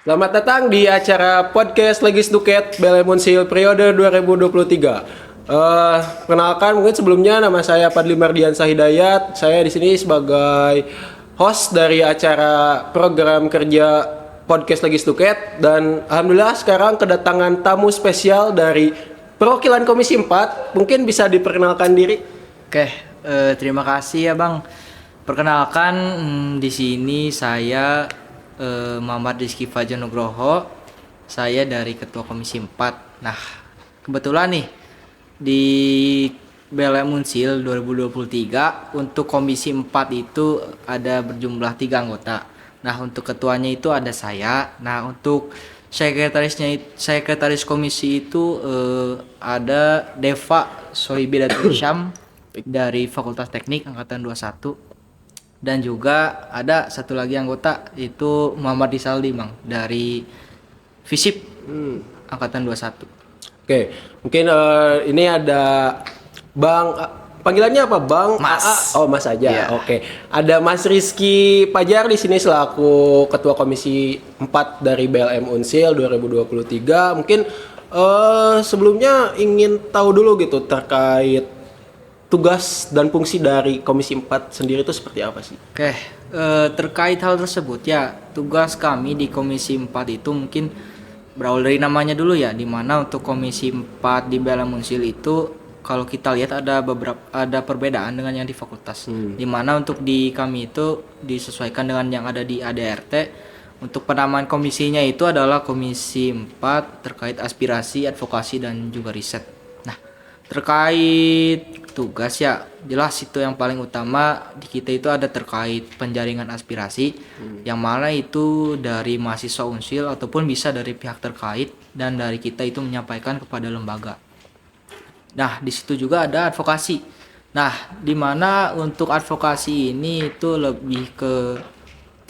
Selamat datang di acara podcast Legis Duket BLM Unsil periode 2023. Perkenalkan mungkin sebelumnya nama saya Padli Mardiansah Hidayat. Saya di sini sebagai host dari acara program kerja podcast Legis Duket dan alhamdulillah sekarang kedatangan tamu spesial dari perwakilan Komisi 4. Mungkin bisa diperkenalkan diri. Oke, terima kasih ya Bang. Perkenalkan, di sini saya Muhammad Rizky Fajar Nugroho. Saya dari Ketua Komisi 4. Nah, kebetulan nih di BLM Unsil 2023 untuk Komisi 4 itu ada berjumlah 3 anggota. Nah, untuk ketuanya itu ada saya. Nah, untuk sekretaris komisi itu ada Deva Sohibidatul Syam dari Fakultas Teknik Angkatan 21. Dan juga ada satu lagi anggota itu Muhammad Risaldi Bang dari FISIP Angkatan 21. Oke, mungkin ini ada Bang, panggilannya apa? Bang Mas. AA? Oh, Mas aja. Iya. Oke. Ada Mas Rizky Fajar di sini selaku Ketua Komisi 4 dari BLM Unsil 2023. Mungkin sebelumnya ingin tahu dulu gitu terkait tugas dan fungsi dari Komisi 4 sendiri itu seperti apa sih? Oke, terkait hal tersebut ya, tugas kami di Komisi 4 itu mungkin berawal dari namanya dulu ya, di mana untuk Komisi 4 di BLM Unsil itu kalau kita lihat ada perbedaan dengan yang di fakultas. Di mana untuk di kami itu disesuaikan dengan yang ada di ADRT. Untuk penamaan komisinya itu adalah Komisi 4 terkait aspirasi, advokasi dan juga riset. Nah, terkait tugas ya jelas itu yang paling utama di kita itu ada terkait penjaringan aspirasi yang mana itu dari mahasiswa Unsil ataupun bisa dari pihak terkait dan dari kita itu menyampaikan kepada lembaga. Nah, di situ juga ada advokasi. Nah, di mana untuk advokasi ini itu lebih ke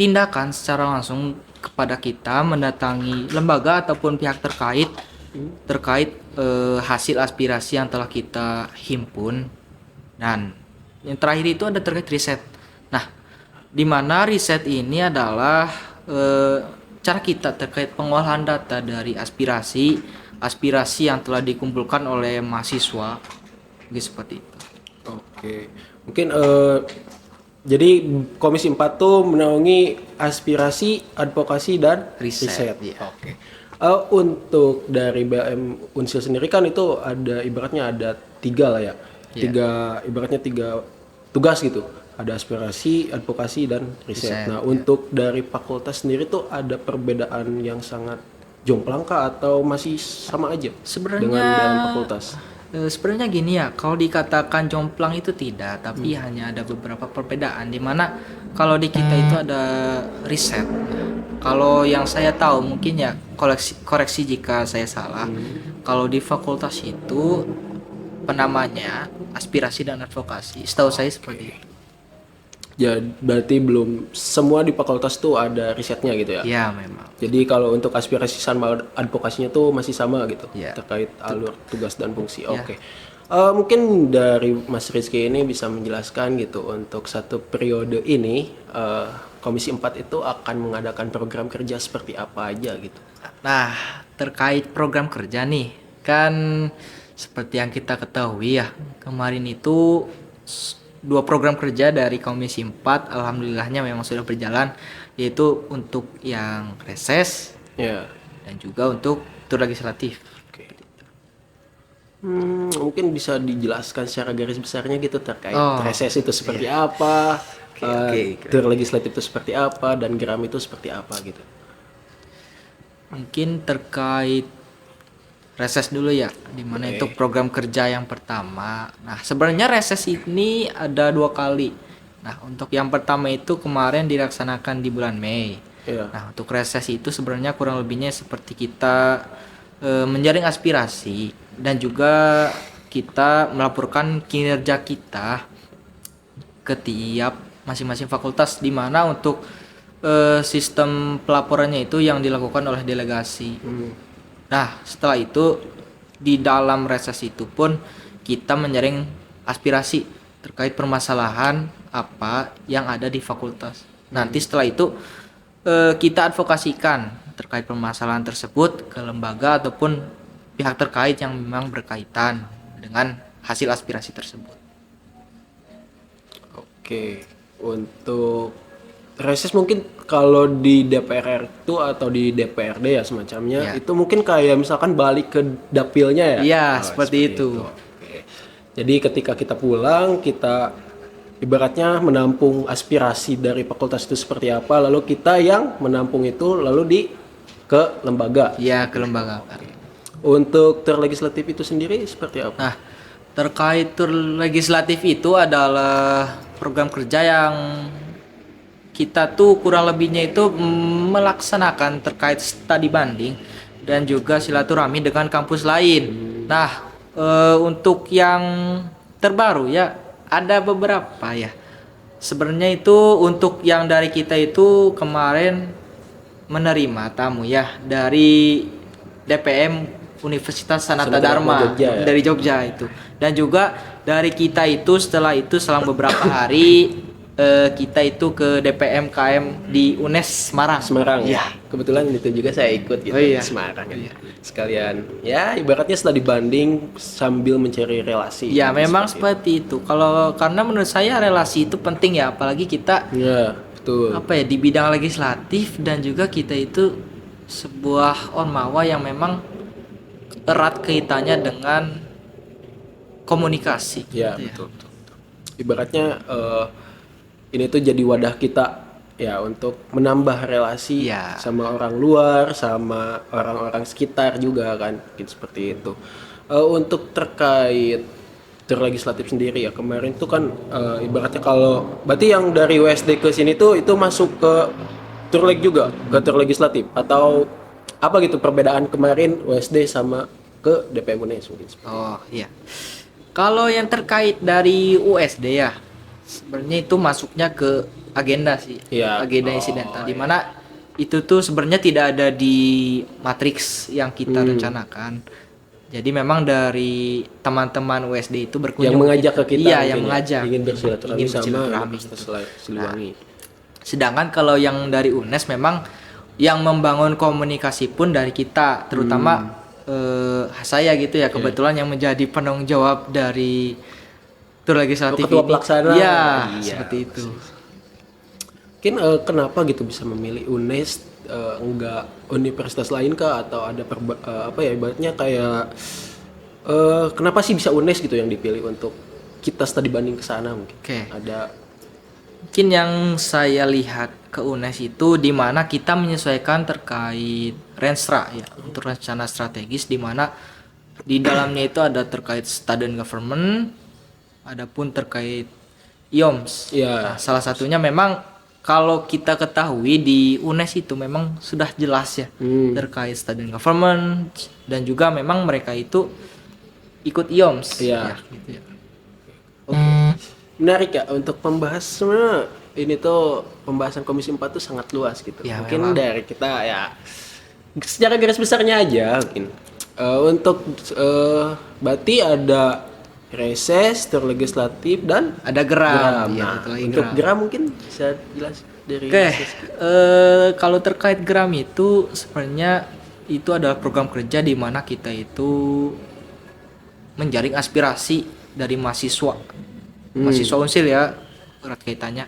tindakan secara langsung kepada kita mendatangi lembaga ataupun pihak terkait hasil aspirasi yang telah kita himpun. Dan yang terakhir itu ada terkait riset. Nah, di mana riset ini adalah cara kita terkait pengolahan data dari aspirasi yang telah dikumpulkan oleh mahasiswa, gitu seperti itu. Oke. Mungkin jadi Komisi 4 tuh menaungi aspirasi, advokasi dan riset. Iya. Oke. Untuk dari BLM Unsil sendiri kan itu ada ibaratnya ada 3 lah ya. Ibaratnya 3 tugas gitu. Ada aspirasi, advokasi dan riset. Nah, untuk dari fakultas sendiri tuh ada perbedaan yang sangat jomplang kah atau masih sama aja dengan dalam fakultas? Sebenarnya gini ya, kalau dikatakan jomplang itu tidak, tapi hanya ada beberapa perbedaan di mana kalau di kita itu ada riset. Kalau yang saya tahu mungkin ya koreksi jika saya salah. Kalau di fakultas itu penamanya aspirasi dan advokasi. Setahu saya seperti itu. Ya, berarti belum semua di fakultas tuh ada risetnya gitu ya? Ya, memang. Jadi kalau untuk aspirasi sama advokasinya tuh masih sama gitu Ya. terkait alur tugas dan fungsi. Ya. Oke. Mungkin dari Mas Rizky ini bisa menjelaskan gitu untuk satu periode ini Komisi 4 itu akan mengadakan program kerja seperti apa aja gitu. Nah, terkait program kerja nih, kan seperti yang kita ketahui ya, kemarin itu 2 program kerja dari Komisi 4 alhamdulillahnya memang sudah berjalan, yaitu untuk yang reses dan juga untuk tur legislatif. Mungkin bisa dijelaskan secara garis besarnya gitu terkait reses itu seperti Iya. apa, Oke. tur legislatif itu seperti apa, dan geram itu seperti apa gitu. Mungkin terkait reses dulu ya, dimana itu program kerja yang pertama. Nah, sebenarnya reses ini ada 2 kali. Nah, untuk yang pertama itu kemarin dilaksanakan di bulan Mei. Iya. Nah, untuk reses itu sebenarnya kurang lebihnya seperti kita menjaring aspirasi dan juga kita melaporkan kinerja kita ke tiap masing-masing fakultas, di mana untuk sistem pelaporannya itu yang dilakukan oleh delegasi. Nah, setelah itu di dalam reses itu pun kita menjaring aspirasi terkait permasalahan apa yang ada di fakultas. Nanti setelah itu kita advokasikan terkait permasalahan tersebut ke lembaga ataupun pihak terkait yang memang berkaitan dengan hasil aspirasi tersebut. Oke, untuk reses mungkin kalau di DPR itu atau di DPRD ya semacamnya, Ya. itu mungkin kayak misalkan balik ke dapilnya ya? Iya, seperti itu. Oke. Jadi ketika kita pulang, kita ibaratnya menampung aspirasi dari fakultas itu seperti apa, lalu kita yang menampung itu lalu ke lembaga. Iya, ke lembaga. Untuk terlegislatif itu sendiri seperti apa? Nah, terkait tur legislatif itu adalah program kerja yang kita tuh kurang lebihnya itu melaksanakan terkait studi banding dan juga silaturahmi dengan kampus lain. Nah, untuk yang terbaru ya ada beberapa ya. Sebenarnya itu untuk yang dari kita itu kemarin menerima tamu ya dari DPM Universitas Sanata Dharma Jogja, ya? dari Jogja itu. Dan juga dari kita itu setelah itu selang beberapa hari kita itu ke DPM KM di UNES Semarang. Semarang. Iya. Kebetulan itu juga saya ikut gitu Oh, iya. di Semarang. Sekalian ya ibaratnya setelah dibanding sambil mencari relasi. Ya, memang Seperti seperti itu. Kalau karena menurut saya relasi itu penting ya, apalagi kita itu. Ya, betul. apa ya di bidang legislatif dan juga kita itu sebuah ormawa yang memang erat kaitannya dengan komunikasi. Ya, gitu betul. Ibaratnya ini tuh jadi wadah kita ya untuk menambah relasi Iya. sama orang luar, sama orang-orang sekitar juga kan, gitu seperti itu. Untuk terkait terlegislatif sendiri ya kemarin tuh kan ibaratnya kalau berarti yang dari USD ke sini tuh itu masuk ke Turleg juga ke terlegislatif atau apa gitu perbedaan kemarin USD sama ke DPM UNES mungkin. Oh iya. Kalau yang terkait dari USD ya, sebenarnya itu masuknya ke agenda sih, Iya. agenda insidental, di mana itu tuh sebenarnya tidak ada di matriks yang kita rencanakan. Jadi memang dari teman-teman USD itu berkunjung Yang mengajak ke kita iya, mungkin yang ya, mengajak ingin bersilaturahmi ingin sama bersilaturahmi Universitas gitu. Siliwangi. Sedangkan kalau yang dari UNES memang yang membangun komunikasi pun dari kita, terutama saya gitu ya, kebetulan yang menjadi penanggung jawab dari tur legislatif Ketua ini. pelaksana. Iya, Iya, seperti itu. Mungkin kenapa gitu bisa memilih UNES enggak universitas lain kah atau ada apa ya ibaratnya kayak kenapa sih bisa UNES gitu yang dipilih untuk kita studi banding ke sana mungkin? Oke. Ada Mungkin yang saya lihat ke UNES itu di mana kita menyesuaikan terkait Renstra ya, untuk rencana strategis, di mana di dalamnya itu ada terkait student government, adapun terkait IOMS. ya Nah, salah satunya memang kalau kita ketahui di UNES itu memang sudah jelas ya terkait student government, dan juga memang mereka itu ikut IOMS. Iya. Ya, gitu ya. menarik ya untuk pembahas sebenarnya ini tuh pembahasan Komisi 4 tuh sangat luas gitu. Ya, Mungkin memang. dari kita ya secara garis besarnya aja mungkin. Untuk berarti ada reses, terlegislatif dan Ada geram. geram. Ya, Nah, satu lagi untuk geram. geram mungkin bisa jelas dari Oke, reses. kalau terkait geram itu sebenarnya itu adalah program kerja di mana kita itu menjaring aspirasi dari mahasiswa Unsil ya, erat kaitannya.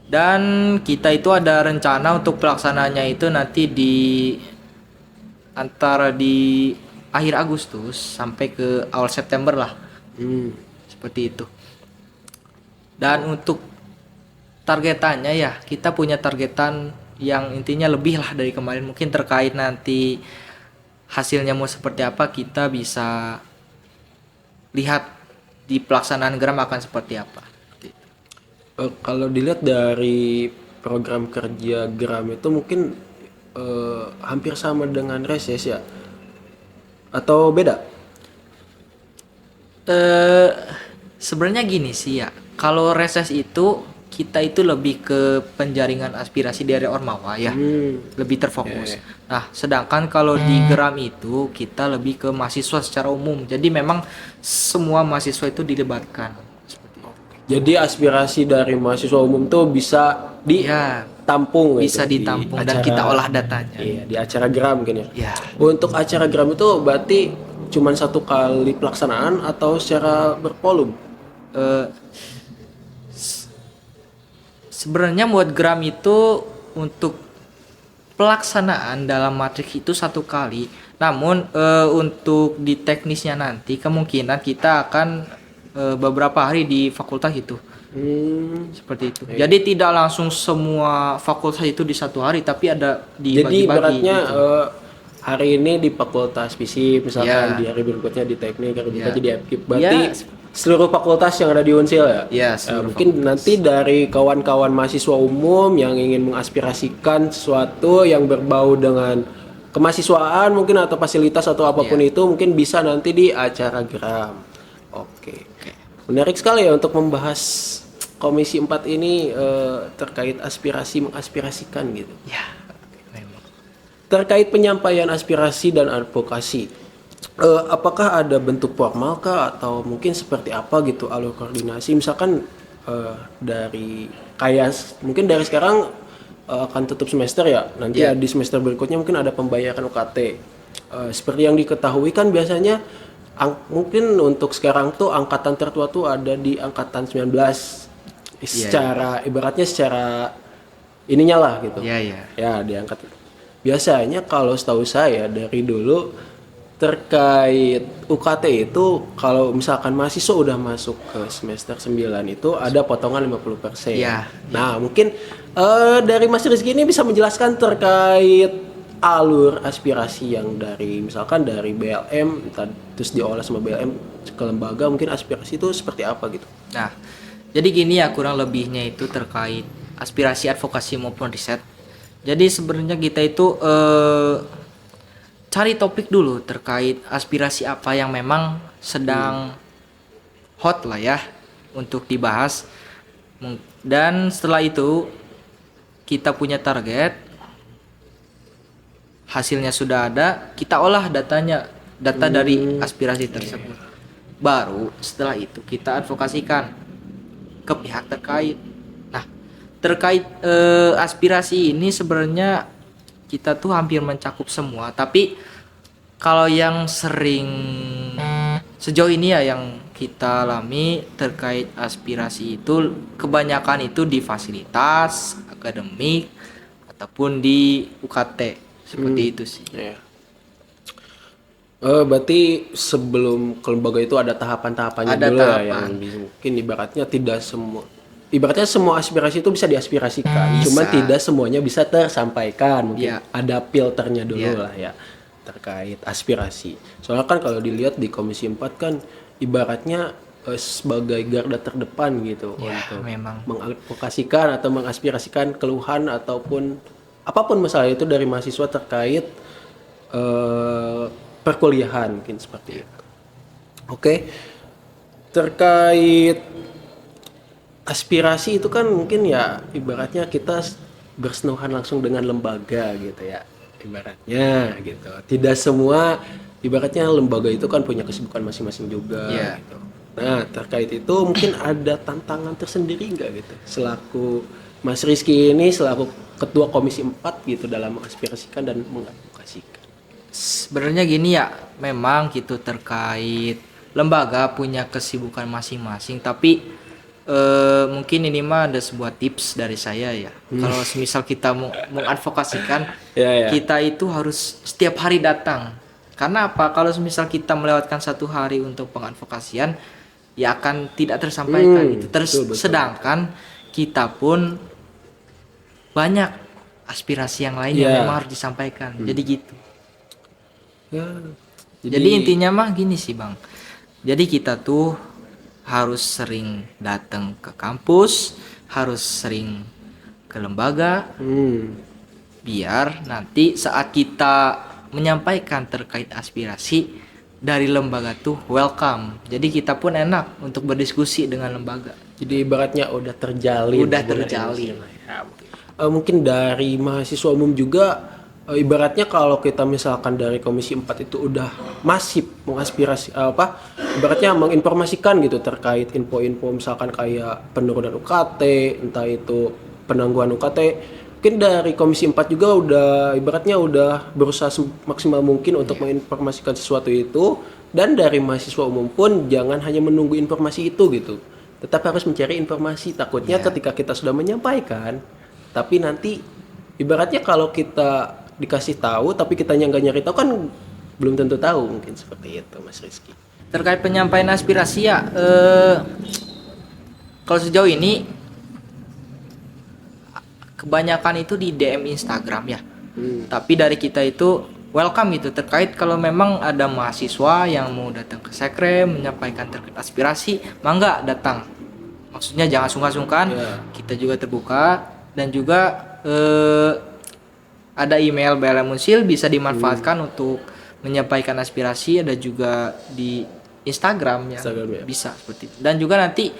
Dan kita itu ada rencana untuk pelaksananya itu nanti di antara di akhir Agustus sampai ke awal September lah, seperti itu. Dan untuk targetannya ya, kita punya targetan yang intinya lebih lah dari kemarin. Mungkin terkait nanti hasilnya mau seperti apa, kita bisa lihat di pelaksanaan geram akan seperti apa. Kalau dilihat dari program kerja geram itu mungkin hampir sama dengan reses ya atau beda? Sebenarnya gini sih ya, kalau reses itu kita itu lebih ke penjaringan aspirasi dari ormawa ya, lebih terfokus. Nah, sedangkan kalau di geram itu kita lebih ke mahasiswa secara umum. Jadi memang semua mahasiswa itu dilibatkan. Jadi aspirasi dari mahasiswa umum tuh bisa Ya, ditampung bisa gitu, di ditampung dan acara- kita olah datanya. Iya, di acara Gram mungkin ya. Ya. Untuk acara Gram itu berarti cuman satu kali pelaksanaan atau secara bervolume? Eh, Sebenarnya buat gram itu untuk pelaksanaan dalam matriks itu satu kali. Namun untuk di teknisnya nanti kemungkinan kita akan beberapa hari di fakultas itu. Seperti itu. Jadi tidak langsung semua fakultas itu di satu hari, tapi ada Jadi dibagi-bagi. ibaratnya Gitu. hari ini di Fakultas FISIP misalkan, Ya. di hari berikutnya di Teknik, hari Ya. berikutnya di FKIP. Berarti Ya. seluruh fakultas yang ada di Unsil ya? Ya, seluruh Mungkin nanti dari kawan-kawan mahasiswa umum yang ingin mengaspirasikan sesuatu yang berbau dengan kemahasiswaan mungkin atau fasilitas atau apapun Ya. itu mungkin bisa nanti di acara Gram. Oke. Menarik sekali ya untuk membahas Komisi 4 ini terkait aspirasi mengaspirasikan gitu. Ya, memang. Terkait penyampaian aspirasi dan advokasi, apakah ada bentuk formal kah atau mungkin seperti apa gitu alur koordinasi? Misalkan dari mungkin dari sekarang akan tutup semester ya, nanti Ya. di semester berikutnya mungkin ada pembayaran UKT. Seperti yang diketahui kan biasanya mungkin untuk sekarang tuh angkatan tertua tuh ada di angkatan 19. Secara ibaratnya secara ininya lah gitu. Iya. Ya, diangkat. Biasanya kalau setahu saya dari dulu terkait UKT itu kalau misalkan mahasiswa udah masuk ke semester 9 itu ada potongan 50%. Iya. Nah, mungkin dari Mas Rizky ini bisa menjelaskan terkait alur aspirasi yang dari misalkan dari BLM terus diolah sama BLM ke lembaga, mungkin aspirasi itu seperti apa gitu. Nah, jadi gini ya kurang lebihnya itu terkait aspirasi advokasi maupun riset. Jadi sebenarnya kita itu cari topik dulu terkait aspirasi apa yang memang sedang hot lah ya untuk dibahas. Dan setelah itu kita punya target, hasilnya sudah ada, kita olah data dari aspirasi tersebut. Baru setelah itu kita advokasikan ke pihak terkait. Nah, terkait aspirasi ini sebenarnya kita tuh hampir mencakup semua, tapi kalau yang sering sejauh ini ya yang kita alami terkait aspirasi itu kebanyakan itu di fasilitas akademik ataupun di UKT seperti itu sih. Ya. Berarti sebelum ke lembaga itu ada tahapan-tahapannya Ada dulu tahapan. ya, yang mungkin ibaratnya tidak semua, ibaratnya semua aspirasi itu bisa diaspirasikan, Bisa. cuma tidak semuanya bisa tersampaikan, mungkin Ya. ada filternya dulu Ya. lah ya terkait aspirasi. Soalnya kan kalau dilihat di Komisi 4 kan ibaratnya sebagai garda terdepan gitu Ya, untuk memang. mengadvokasikan atau mengaspirasikan keluhan ataupun apapun masalah itu dari mahasiswa terkait perkuliahan mungkin seperti itu. Oke. Terkait aspirasi itu kan mungkin ya ibaratnya kita bersentuhan langsung dengan lembaga gitu ya. Ibaratnya gitu. Tidak semua ibaratnya lembaga itu kan punya kesibukan masing-masing juga Iya. gitu. Nah, terkait itu mungkin ada tantangan tersendiri nggak gitu selaku Mas Rizky ini selaku ketua Komisi 4 gitu dalam mengaspirasikan dan mengadvokasikan. Sebenarnya gini ya, memang gitu terkait lembaga punya kesibukan masing-masing, tapi mungkin ini mah ada sebuah tips dari saya ya. Kalau semisal kita mau mengadvokasikan, Ya. kita itu harus setiap hari datang. Karena apa? Kalau semisal kita melewatkan satu hari untuk pengadvokasian, ya akan tidak tersampaikan gitu. Betul. Sedangkan kita pun banyak aspirasi yang lain yang Ya. memang harus disampaikan. Jadi gitu. Ya. Jadi intinya mah gini sih Bang. Jadi kita tuh harus sering datang ke kampus, harus sering ke lembaga, biar nanti saat kita menyampaikan terkait aspirasi dari lembaga tuh welcome. Jadi kita pun enak untuk berdiskusi dengan lembaga. Jadi ibaratnya udah terjalin. Udah hubungan terjalin. emosional, ya. Mungkin dari mahasiswa umum juga ibaratnya kalau kita misalkan dari Komisi 4 itu udah masif mengaspirasi ibaratnya menginformasikan gitu terkait info-info misalkan kayak penurunan UKT, entah itu penangguhan UKT, Mungkin dari Komisi 4 juga udah ibaratnya udah berusaha maksimal mungkin untuk menginformasikan sesuatu itu, dan dari mahasiswa umum pun jangan hanya menunggu informasi itu gitu. Tetap harus mencari informasi, takutnya ketika kita sudah menyampaikan tapi nanti ibaratnya kalau kita dikasih tahu tapi kita nggak nyari tahu kan belum tentu tahu, mungkin seperti itu Mas Rizky. Terkait penyampaian aspirasi ya, kalau sejauh ini kebanyakan itu di DM Instagram ya. Tapi dari kita itu welcome gitu, terkait kalau memang ada mahasiswa yang mau datang ke Sekre menyampaikan terkait aspirasi, mangga datang. Maksudnya jangan sungkan-sungkan, kita juga terbuka, dan juga ada email BLM Unsil bisa dimanfaatkan untuk menyampaikan aspirasi, ada juga di Instagram ya. Bisa seperti itu. Dan juga nanti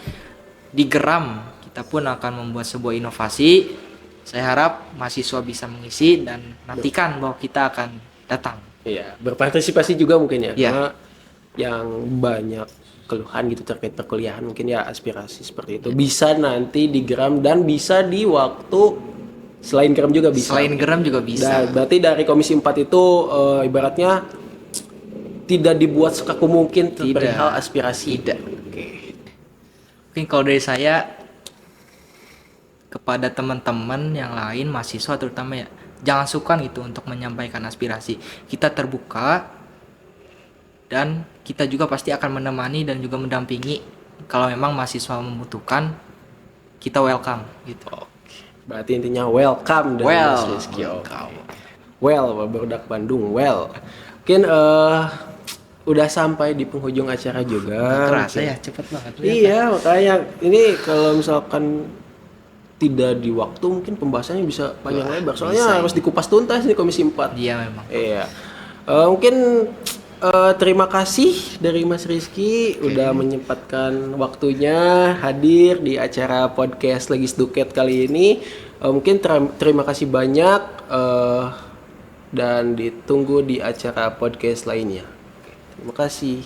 di Geram kita pun akan membuat sebuah inovasi. Saya harap mahasiswa bisa mengisi dan nantikan bahwa kita akan datang. Iya, berpartisipasi juga mungkin ya. Iya. Karena yang banyak keluhan gitu terkait perkuliahan, mungkin ya aspirasi seperti itu bisa nanti di Geram dan bisa di waktu selain Geram juga bisa. Selain Geram juga bisa. Berarti dari Komisi 4 itu ibaratnya tidak dibuat sekaku mungkin perihal aspirasi. Tidak. Oke. Mungkin kalau dari saya kepada teman-teman yang lain, mahasiswa terutama ya, jangan sukar gitu untuk menyampaikan aspirasi. Kita terbuka dan kita juga pasti akan menemani dan juga mendampingi kalau memang mahasiswa membutuhkan, kita welcome gitu. Berarti intinya welcome dari Mas Rizky. Welcome. Well, Barudak Bandung. Well, mungkin udah sampai di penghujung acara juga. Terasa ya, cepet banget. Iya, makanya ini kalau misalkan tidak di waktu mungkin pembahasannya bisa panjang lebar. Soalnya harus dikupas tuntas nih Komisi 4. Iya memang. Iya. Mungkin terima kasih dari Mas Rizky udah menyempatkan waktunya hadir di acara podcast Legis Duket kali ini. Mungkin terima kasih banyak dan ditunggu di acara podcast lainnya. Terima kasih.